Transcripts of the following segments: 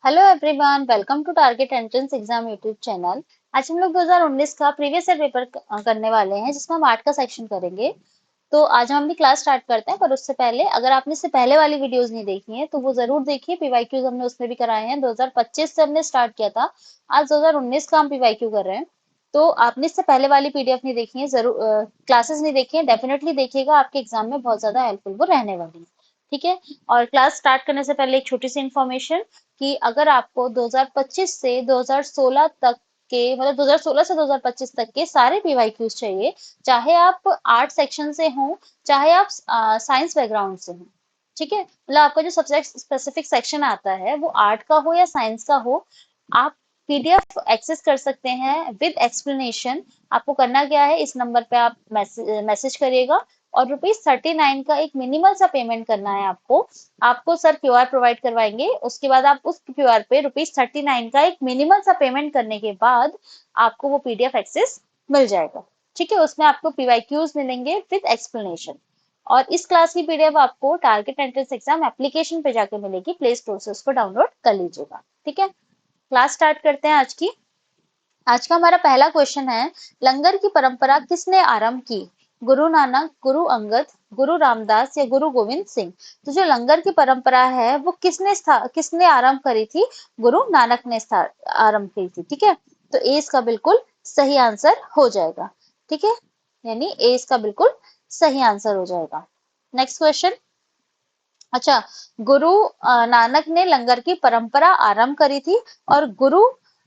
Hello everyone, welcome to target entrance exam YouTube channel. आज हम लोग 2019 का प्रीवियस ईयर पेपर करने वाले हैं, जिसमें हम 8 का सेक्शन करेंगे। तो आज हम अपनी क्लास स्टार्ट करते हैं, पर उससे पहले अगर आपने इससे पहले वाली वीडियोस नहीं देखी हैं तो वो जरूर देखिए। पीवाईक्यूज हमने उसमें भी कराए हैं, 2025 से हमने स्टार्ट किया था। आज 2019 का हम पीवाईक्यू कर रहे हैं। तो आपने इससे पहले वाली पीडीएफ नहीं देखी है, जरूर क्लासेस नहीं देखी है, डेफिनेटली देखिएगा, आपके एग्जाम में बहुत ज्यादा हेल्पफुल वो रहने वाली है। ठीक है। और क्लास स्टार्ट करने से पहले एक छोटी सी इन्फॉर्मेशन कि अगर आपको 2025 से 2016 तक के, मतलब 2016 से 2025 तक के सारे पीवाईक्यूज चाहिए, चाहे आप आर्ट सेक्शन से हो, चाहे आप साइंस बैकग्राउंड से हो। ठीक है, मतलब आपका जो सब्जेक्ट स्पेसिफिक सेक्शन आता है वो आर्ट का हो या साइंस का हो, आप पीडीएफ एक्सेस कर सकते हैं विद एक्सप्लेनेशन। आपको करना क्या है, इस नंबर पे आप मैसेज करिएगा और ₹39 का एक मिनिमल सा पेमेंट करना है आपको। आपको सर क्यूआर प्रोवाइड करवाएंगे, उसके बाद आप उस क्यूआर पे ₹39 का एक मिनिमल सा पेमेंट करने के बाद आपको वो पीडीएफ एक्सेस मिल जाएगा। ठीक है, उसमें आपको पीवाईक्यूज मिलेंगे विद एक्सप्लेनेशन। और इस क्लास की पीडीएफ आपको टारगेट एंट्रेंस एग्जाम एप्लीकेशन पे जाके मिलेगी, प्ले स्टोर से उसको डाउनलोड कर लीजिएगा। ठीक है, क्लास स्टार्ट करते हैं आज की। आज का हमारा पहला क्वेश्चन है, लंगर की परंपरा किसने आरंभ की? गुरु नानक, गुरु अंगद, गुरु रामदास या गुरु गोविंद सिंह? तो जो लंगर की परंपरा है वो किसने आरंभ करी थी? गुरु नानक ने आरंभ की थी। ठीक है, तो ए इसका बिल्कुल सही आंसर हो जाएगा। ठीक है, यानी ए इसका बिल्कुल सही आंसर हो जाएगा। Next question. अच्छा, गुरु नानक ने लंगर की परंपरा आरंभ करी थी, और गुरु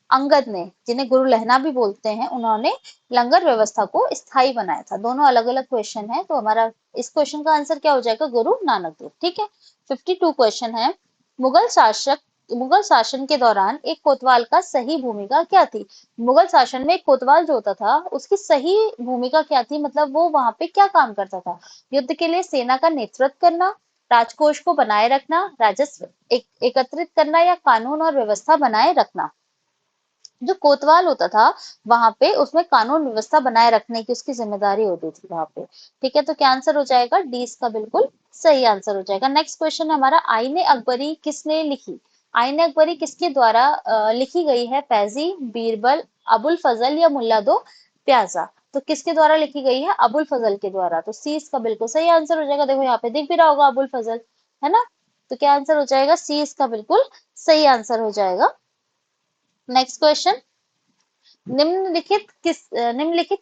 अंगद ने, जिन्हें गुरु लहना भी बोलते हैं, उन्होंने लंगर व्यवस्था को स्थायी बनाया था। दोनों अलग अलग क्वेश्चन है, तो हमारा इस क्वेश्चन का आंसर क्या हो जाएगा? गुरु नानक देव। ठीक है। 52 क्वेश्चन है, मुगल शासन के दौरान एक कोतवाल का सही भूमिका क्या थी? मुगल शासन में एक कोतवाल जो होता था उसकी सही भूमिका क्या थी, मतलब वो वहां पे क्या काम करता था? युद्ध के लिए सेना का नेतृत्व करना, राजकोष को बनाए रखना, राजस्व एकत्रित करना, या कानून और व्यवस्था बनाए रखना। जो कोतवाल होता था वहां पे, उसमें कानून व्यवस्था बनाए रखने की उसकी जिम्मेदारी होती थी वहां पे। ठीक है, तो क्या आंसर हो जाएगा? डी इसका बिल्कुल सही आंसर हो जाएगा। नेक्स्ट क्वेश्चन है हमारा, आईने अकबरी किसने लिखी? आईने अकबरी किसके द्वारा लिखी गई है? फैजी, बीरबल, अबुल फजल या मुल्ला दो प्याजा? तो किसके द्वारा लिखी गई है? अबुल फजल के द्वारा। तो सी इसका बिल्कुल सही आंसर हो जाएगा। देखो यहाँ पे दिख भी रहा होगा अबुल फजल, है ना? तो क्या आंसर हो जाएगा? सी इसका बिल्कुल सही आंसर हो जाएगा। नेक्स्ट क्वेश्चन, निम्नलिखित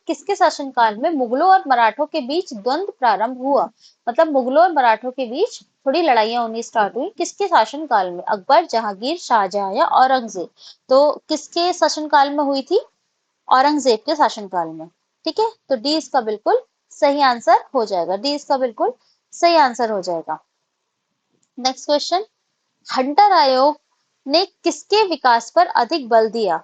किसके शासनकाल में मुगलों और मराठों के बीच द्वंद्व प्रारंभ हुआ? मतलब मुगलों और मराठों के बीच थोड़ी लड़ाइयां होनी स्टार्ट हुई, किसके शासनकाल में? अकबर, जहांगीर, शाहजहां या औरंगजेब? तो किसके शासनकाल में हुई थी? औरंगजेब के शासनकाल में। ठीक है, तो डी इसका बिल्कुल सही आंसर हो जाएगा। डी इसका बिल्कुल सही आंसर हो जाएगा। नेक्स्ट क्वेश्चन, हंटर आयोग ने किसके विकास पर अधिक बल दिया?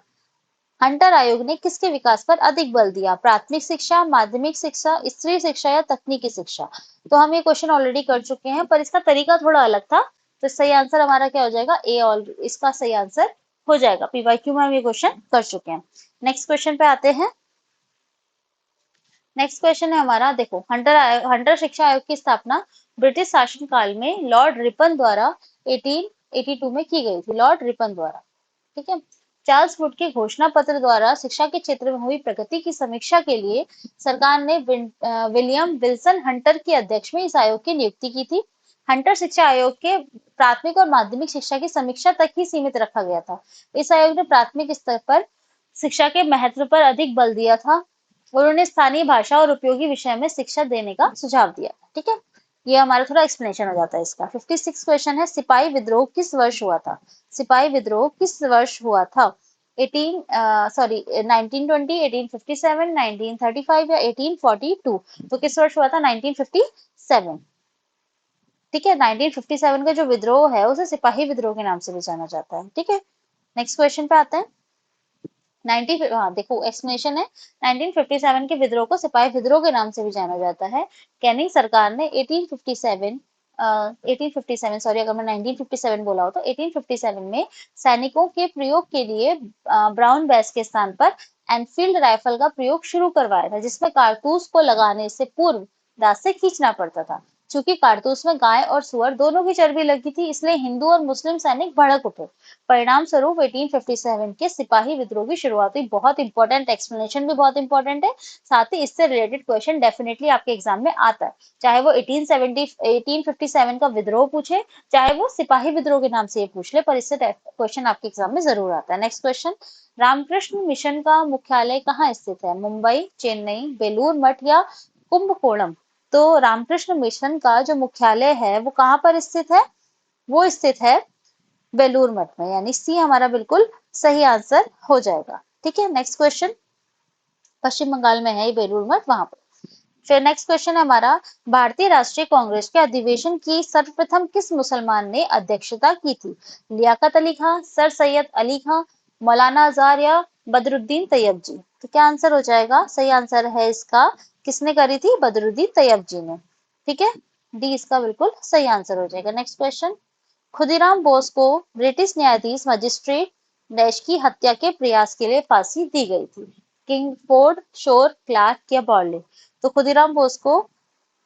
हंटर आयोग ने किसके विकास पर अधिक बल दिया? प्राथमिक शिक्षा, माध्यमिक शिक्षा, स्त्री शिक्षा या तकनीकी शिक्षा? तो हम ये क्वेश्चन ऑलरेडी कर चुके हैं, पर इसका तरीका थोड़ा अलग था। तो सही आंसर हमारा क्या हो जाएगा? ए, ऑल इसका सही आंसर हो जाएगा। पीवाईक्यू में हम ये क्वेश्चन कर चुके हैं। नेक्स्ट क्वेश्चन पे आते हैं। नेक्स्ट क्वेश्चन है हमारा, देखो, हंटर शिक्षा आयोग की स्थापना ब्रिटिश शासनकाल में लॉर्ड रिपन द्वारा 1882 में की गई थी। लॉर्ड रिपन द्वारा। ठीक है। चार्ल्स वुड के घोषणा पत्र द्वारा शिक्षा के क्षेत्र में हुई प्रगति की समीक्षा के लिए सरकार ने विलियम विल्सन हंटर की अध्यक्ष में इस आयोग की नियुक्ति की थी। हंटर शिक्षा आयोग के प्राथमिक और माध्यमिक शिक्षा की समीक्षा तक ही सीमित रखा गया था। इस आयोग ने प्राथमिक स्तर पर शिक्षा के महत्व पर अधिक बल दिया था। उन्होंने स्थानीय भाषा और उपयोगी विषय में शिक्षा देने का सुझाव दिया। ठीक है, ये हमारा थोड़ा एक्सप्लेनेशन हो जाता है इसका। 56 क्वेश्चन है, सिपाही विद्रोह किस वर्ष हुआ था? सिपाही विद्रोह किस वर्ष हुआ था? 1920, 1857, 1935 या 1842? तो किस वर्ष हुआ था? 1957। ठीक है, 1957 का जो विद्रोह है उसे सिपाही विद्रोह के नाम से भी जाना जाता है। ठीक है, नेक्स्ट क्वेश्चन पे आते हैं। 19 हाँ देखो, एक्सप्लेनेशन है, 1957 के विद्रोह को सिपाही विद्रोह के नाम से भी जाना जाता है। कैनिंग सरकार ने 1857 सॉरी, अगर मैं 1957 बोला हो तो 1857 में सैनिकों के प्रयोग के लिए ब्राउन बैस के स्थान पर एनफील्ड राइफल का प्रयोग शुरू करवाया था, जिसमें कारतूस को लगाने से पूर्व दांत से खींचना पड़ता था। चूंकि कारतूस में गाय और सुअर दोनों की चर्बी लगी थी, इसलिए हिंदू और मुस्लिम सैनिक भड़क उठे। परिणाम स्वरूप 1857 के सिपाही विद्रोह की शुरुआत हुई। बहुत इंपॉर्टेंट, एक्सप्लेनेशन भी बहुत इंपॉर्टेंट है, साथ ही इससे रिलेटेड क्वेश्चन डेफिनेटली आपके एग्जाम में आता है, चाहे वो 1857 का विद्रोह पूछे, चाहे वो सिपाही विद्रोह के नाम से ये पूछ ले, पर इससे क्वेश्चन आपके एग्जाम में जरूर आता है। नेक्स्ट क्वेश्चन, रामकृष्ण मिशन का मुख्यालय कहाँ स्थित है? मुंबई, चेन्नई, बेलूर मठ या कुंभकोणम? तो रामकृष्ण मिशन का जो मुख्यालय है वो कहाँ पर स्थित है? वो स्थित है बेलूर मठ में, यानी सी हमारा बिल्कुल सही आंसर हो जाएगा। ठीक है, नेक्स्ट क्वेश्चन, पश्चिम बंगाल में है ये बेलूर मठ, वहां पर। फिर नेक्स्ट क्वेश्चन है हमारा, भारतीय राष्ट्रीय कांग्रेस के अधिवेशन की सर्वप्रथम किस मुसलमान ने अध्यक्षता की थी? लियाकत अली खां, सर सैयद अली खां, मौलाना आजार या बदरुद्दीन तैयब जी? तो क्या आंसर हो जाएगा? सही आंसर है इसका, किसने करी थी? बदरुद्दीन तैयब जी ने। ठीक है, डी इसका बिल्कुल सही आंसर हो जाएगा। नेक्स्ट क्वेश्चन, खुदीराम बोस को ब्रिटिश न्यायाधीश मजिस्ट्रेट डैश की हत्या के प्रयास के लिए फांसी दी गई थी? किंगफोर्ड, शोर, क्लार्क या बॉर्ले? तो खुदीराम बोस को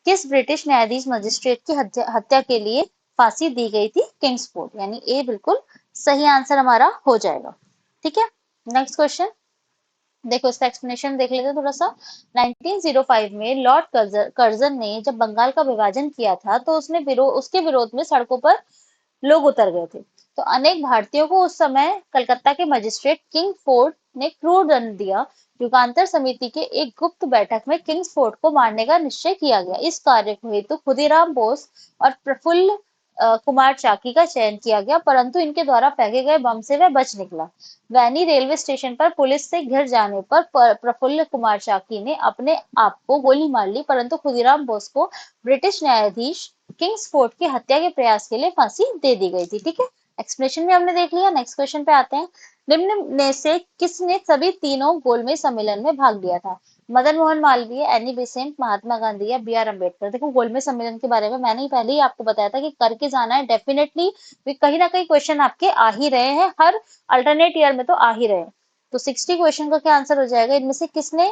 किस ब्रिटिश न्यायाधीश मजिस्ट्रेट की हत्या के लिए फांसी दी गई थी? किंग्सफोर्ड, यानी ए बिल्कुल सही आंसर हमारा हो जाएगा। ठीक है, नेक्स्ट क्वेश्चन देखो, इसका एक्सप्लेनेशन देख लेते हैं थोड़ा सा। 1905 में लॉर्ड कर्जन ने जब बंगाल का विभाजन किया था तो उसके विरोध में सड़कों पर लोग उतर गए थे। तो अनेक भारतीयों को उस समय कलकत्ता के मजिस्ट्रेट किंग फोर्ड ने क्रूर दंड दिया। युगांतर समिति के एक गुप्त बैठक में किंग्स फोर्ड को मारने का निश्चय किया गया। इस कार्य को हेतु खुदीराम बोस और प्रफुल्ल कुमार चाकी का चयन किया गया, परंतु इनके द्वारा फेंके गए बम से वह बच निकला। वैनी रेलवे स्टेशन पर पुलिस से घिर जाने पर प्रफुल्ल कुमार चाकी ने अपने आप को गोली मार ली, परंतु खुदीराम बोस को ब्रिटिश न्यायाधीश किंग्सफोर्ड की हत्या के प्रयास के लिए फांसी दे दी गई थी। ठीक है, एक्सप्लेनेशन भी हमने देख लिया। नेक्स्ट क्वेश्चन पे आते हैं, निम्न में से किसने सभी तीनों गोलमेज सम्मेलन में भाग लिया था? मदन मोहन मालवीय, एनी बेसेंट, महात्मा गांधी या बी आर अम्बेडकर? देखो, गोलमेज सम्मेलन के बारे में मैंने ही पहले ही आपको बताया था कि करके जाना है डेफिनेटली, कहीं ना कहीं क्वेश्चन आपके आ ही रहे हैं, हर अल्टरनेट ईयर में तो आ ही रहे हैं। तो 60 क्वेश्चन का क्या आंसर हो जाएगा? इनमें से किसने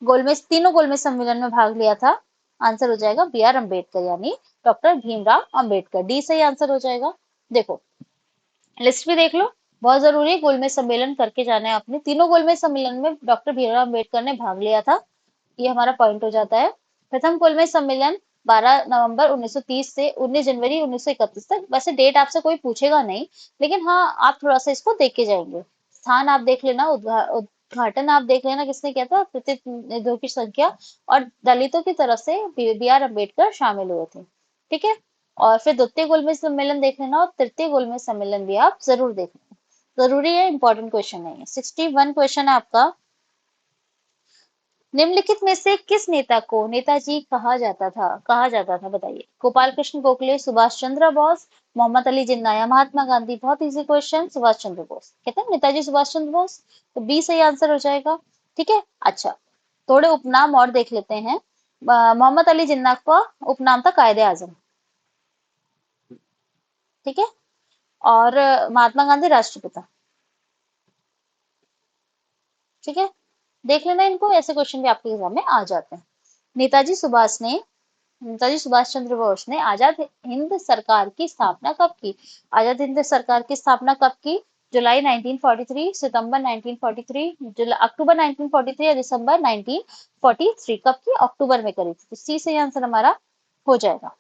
तीनों गोलमेज सम्मेलन में भाग लिया था? आंसर हो जाएगा बी आर अम्बेडकर, यानी डॉक्टर भीमराव अम्बेडकर, डी सही आंसर हो जाएगा। देखो, लिस्ट भी देख लो, बहुत जरूरी है, गोलमेज सम्मेलन करके जाना है आपने। तीनों गोलमेज सम्मेलन में डॉक्टर भीमराव अम्बेडकर ने भाग लिया था, ये हमारा पॉइंट हो जाता है। प्रथम गोलमेज सम्मेलन 12 नवंबर 1930 से 19 जनवरी 1931 तक। वैसे डेट आपसे कोई पूछेगा नहीं, लेकिन हाँ, आप थोड़ा सा इसको देख के जाएंगे। स्थान आप देख लेना, उद्घाटन आप देख लेना किसने किया था, प्रतिनिधियों की संख्या, और दलितों की तरफ से बी आर अम्बेडकर शामिल हुए थे। ठीक है, और फिर द्वितीय गोलमेज सम्मेलन देख लेना, और तृतीय गोलमेज सम्मेलन भी आप जरूर देख लेना, जरूरी है, इंपॉर्टेंट क्वेश्चन है ये। 61 क्वेश्चन है आपका, निम्नलिखित में से किस नेता को नेताजी कहा जाता था बताइए? गोपाल कृष्ण गोखले, सुभाष चंद्र बोस, मोहम्मद अली जिन्ना या महात्मा गांधी? बहुत इजी क्वेश्चन, सुभाष चंद्र बोस, कहते हैं नेताजी सुभाष चंद्र बोस, तो बी सही आंसर हो जाएगा। ठीक है, अच्छा, थोड़े उपनाम और देख लेते हैं। मोहम्मद अली जिन्ना का उपनाम था कायदे आजम। ठीक है, और महात्मा गांधी राष्ट्रपिता। ठीक है, देख लेना इनको, ऐसे क्वेश्चन भी आपके एग्जाम में आ जाते हैं। नेताजी सुभाष चंद्र बोस ने आजाद हिंद सरकार की स्थापना कब की? आजाद हिंद सरकार की स्थापना कब की? जुलाई 1943, सितंबर 1943, अक्टूबर 1943 या दिसंबर 1943? कब की? अक्टूबर में करी थी, तो सी से आंसर हमारा हो जाएगा।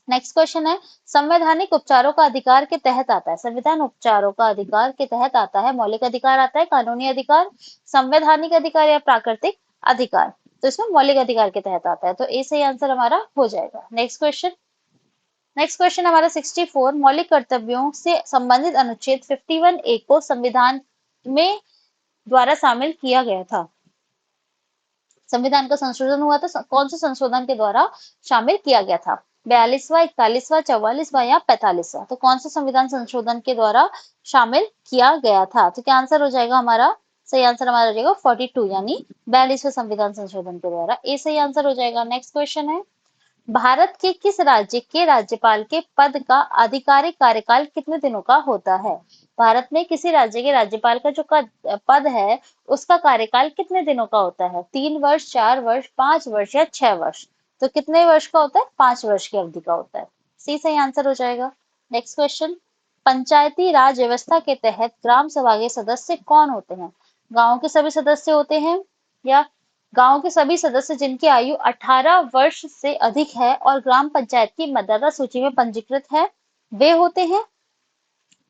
नेक्स्ट क्वेश्चन है, संवैधानिक उपचारों का अधिकार के तहत आता है? संविधान उपचारों का अधिकार के तहत आता है, मौलिक अधिकार आता है, कानूनी अधिकार, संवैधानिक अधिकार या प्राकृतिक अधिकार? तो इसमें मौलिक अधिकार के तहत आता है, तो ए सही आंसर हमारा हो जाएगा। नेक्स्ट क्वेश्चन हमारा 64, मौलिक कर्तव्यों से संबंधित अनुच्छेद 51 ए को संविधान में द्वारा शामिल किया गया था। संविधान का संशोधन हुआ था, कौन से संशोधन के द्वारा शामिल किया गया था? 42वां, 41वां, 44वां या 45वां? तो कौन से संविधान संशोधन के द्वारा शामिल किया गया था? तो क्या आंसर हो जाएगा हमारा? सही आंसर हमारा हो जाएगा 42, यानी 42वें संविधान संशोधन के द्वारा, ए सही आंसर हो जाएगा। नेक्स्ट क्वेश्चन है, भारत के किस राज्य के राज्यपाल के पद का आधिकारिक कार्यकाल कितने दिनों का होता है? भारत में किसी राज्य के राज्यपाल का जो पद है उसका कार्यकाल कितने दिनों का होता है? 3 वर्ष, 4 वर्ष, 5 वर्ष या 6 वर्ष? तो कितने वर्ष का होता है? 5 वर्ष की अवधि का होता है। सी सही आंसर हो जाएगा। नेक्स्ट क्वेश्चन, पंचायती राज व्यवस्था के तहत ग्राम सभा के सदस्य कौन होते हैं? गांव के सभी सदस्य होते हैं, या गांव के सभी सदस्य जिनकी आयु 18 वर्ष से अधिक है और ग्राम पंचायत की मतदाता सूची में पंजीकृत है, वे होते हैं।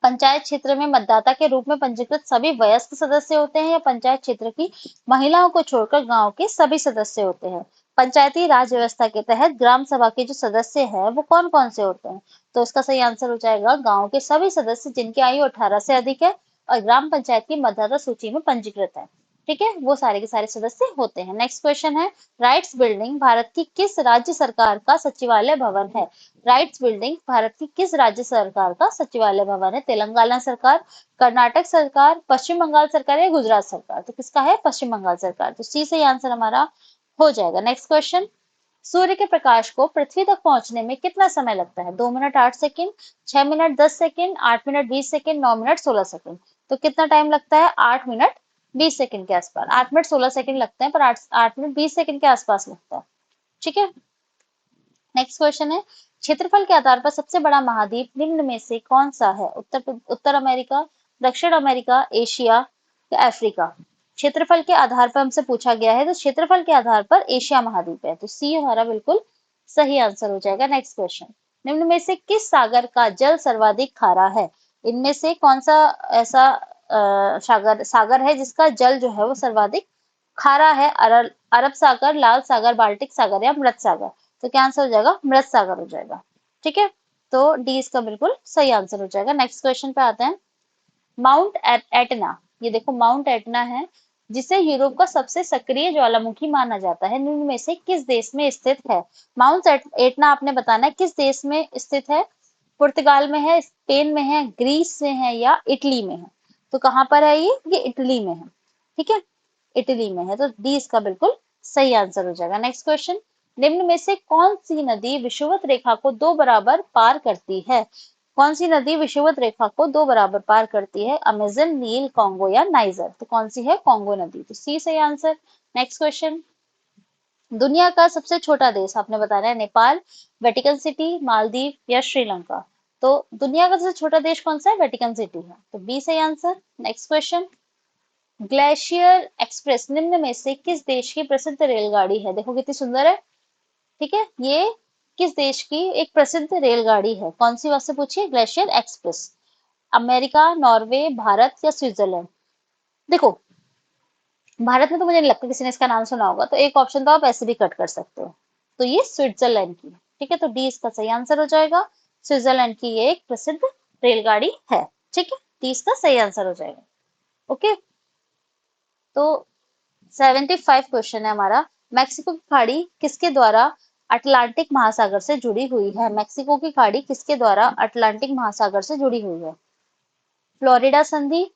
पंचायत क्षेत्र में मतदाता के रूप में पंजीकृत सभी वयस्क सदस्य होते हैं, या पंचायत क्षेत्र की महिलाओं को छोड़कर गांव के सभी सदस्य होते हैं। पंचायती राज व्यवस्था के तहत ग्राम सभा के जो सदस्य हैं वो कौन कौन से होते हैं? तो इसका सही आंसर हो जाएगा गांव के सभी सदस्य जिनकी आयु 18 से अधिक है और ग्राम पंचायत की मतदाता सूची में पंजीकृत है। ठीक है, वो सारे के सारे सदस्य होते हैं। नेक्स्ट क्वेश्चन है, राइट्स बिल्डिंग भारत की किस राज्य सरकार का सचिवालय भवन है? राइट्स बिल्डिंग भारत की किस राज्य सरकार का सचिवालय भवन है? तेलंगाना सरकार, कर्नाटक सरकार, पश्चिम बंगाल सरकार या गुजरात सरकार? तो किसका है? पश्चिम बंगाल सरकार। तो सी सही आंसर हमारा हो जाएगा। नेक्स्ट क्वेश्चन, सूर्य के प्रकाश को पृथ्वी तक पहुंचने में कितना समय लगता है? 2 minute 8 second, 6 minute 10 second, 8 minute 20 second, 9 minute 16 second? तो कितना टाइम लगता है? 8 मिनट 20 सेकंड के आसपास। 8 मिनट 16 सेकंड लगते हैं, पर 8 मिनट 20 सेकंड के आसपास लगता है। ठीक है। नेक्स्ट क्वेश्चन है, क्षेत्रफल के आधार पर सबसे बड़ा महाद्वीप निम्न में से कौन सा है? उत्तर अमेरिका, दक्षिण अमेरिका, एशिया या अफ्रीका? क्षेत्रफल के आधार पर हमसे पूछा गया है, तो क्षेत्रफल के आधार पर एशिया महाद्वीप है, तो सी हमारा बिल्कुल सही आंसर हो जाएगा। नेक्स्ट क्वेश्चन, निम्न में से किस सागर का जल सर्वाधिक खारा है? इनमें से कौन सा ऐसा सागर है जिसका जल जो है वो सर्वाधिक खारा है? अरब सागर, लाल सागर, बाल्टिक सागर या मृत सागर? तो क्या आंसर हो जाएगा? मृत सागर हो जाएगा। ठीक है, तो डी इसका बिल्कुल सही आंसर हो जाएगा। नेक्स्ट क्वेश्चन पे आते हैं, माउंट एटना, ये देखो माउंट एटना है जिसे यूरोप का सबसे सक्रिय ज्वालामुखी माना जाता है, निम्न में से किस देश में स्थित है? माउंट एटना आपने बताना है किस देश में स्थित है। पुर्तगाल में है, स्पेन में है, ग्रीस में है या इटली में है? तो कहाँ पर है ये इटली में है। ठीक है, इटली में है, तो डी इसका बिल्कुल सही आंसर हो जाएगा। नेक्स्ट क्वेश्चन, निम्न में से कौन सी नदी विषुवत रेखा को 2 बराबर पार करती है? कौन सी नदी विषुवत रेखा को 2 बराबर पार करती है? अमेजन, नील, कांगो या नाइजर? तो कौन सी है? कांगो नदी, तो सी सही आंसर। नेक्स्ट क्वेश्चन, दुनिया का सबसे छोटा देश आपने बताना है, नेपाल, वेटिकन सिटी, मालदीव या श्रीलंका? तो दुनिया का सबसे छोटा देश कौन सा है? वेटिकन सिटी है, तो बी सही answer. Next question, glacier express निम्न में से किस देश की प्रसिद्ध रेलगाड़ी है? देखो कितनी सुंदर है। ठीक है, ये किस देश की एक प्रसिद्ध रेलगाड़ी है? कौन सी बात से पूछिए? Glacier express. America, Norway, Bharat या स्विट्जरलैंड? देखो भारत में तो मुझे नहीं लगता किसी ने इसका नाम सुना होगा, तो एक ऑप्शन तो आप ऐसे भी कट कर सकते हो, तो ये स्विट्जरलैंड की है। ठीक है, तो डी इसका सही आंसर हो जाएगा। स्विट्जरलैंड की ये एक प्रसिद्ध रेलगाड़ी है। ठीक है, डी इसका सही आंसर हो जाएगा। ओके, तो 75 क्वेश्चन है हमारा, मैक्सिको की खाड़ी किसके द्वारा अटलांटिक महासागर से जुड़ी हुई है? मैक्सिको की खाड़ी किसके द्वारा अटलांटिक महासागर से जुड़ी हुई है? फ्लोरिडा संधि,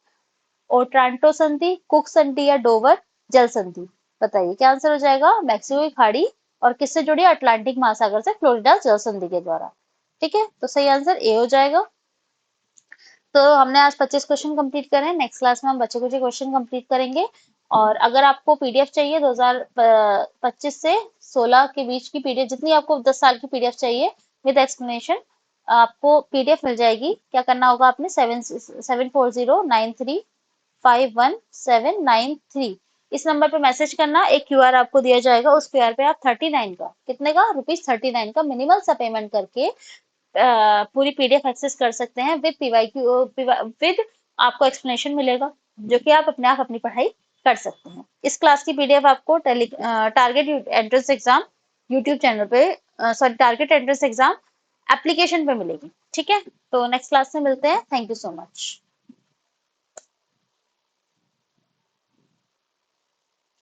ओट्रांटो संधि, कुक संधि या डोवर जल संधि? बताइए क्या आंसर हो जाएगा? मैक्सिको की खाड़ी और किससे जुड़ी? अटलांटिक महासागर से, फ्लोरिडा जल संधि के द्वारा। ठीक है, तो सही आंसर ए हो जाएगा। तो हमने आज 25 क्वेश्चन कंप्लीट करे हैं, नेक्स्ट क्लास में हम बचे कुछ क्वेश्चन कंप्लीट करेंगे। और अगर आपको पीडीएफ चाहिए 2025 से 16 के बीच की पीडीएफ, जितनी आपको 10 साल की पीडीएफ चाहिए विद एक्सप्लेनेशन, आपको पीडीएफ मिल जाएगी। क्या करना होगा आपने? 7409351793 इस नंबर पे मैसेज करना। एक क्यूआर आपको दिया जाएगा, उस क्यूआर पे आप 39 का, कितने का? ₹39 का मिनिमल सा पेमेंट करके पूरी पीडीएफ एक्सेस कर सकते हैं विद पीवाईक्यू, विद आपको एक्सप्लेनेशन मिलेगा, जो कि आप अपने आप अपनी पढ़ाई कर सकते हैं। इस क्लास की पीडीएफ आपको target entrance exam YouTube channel पे, sorry target entrance exam application पे मिलेगी। ठीक है, तो नेक्स्ट क्लास में मिलते हैं। Thank you so much.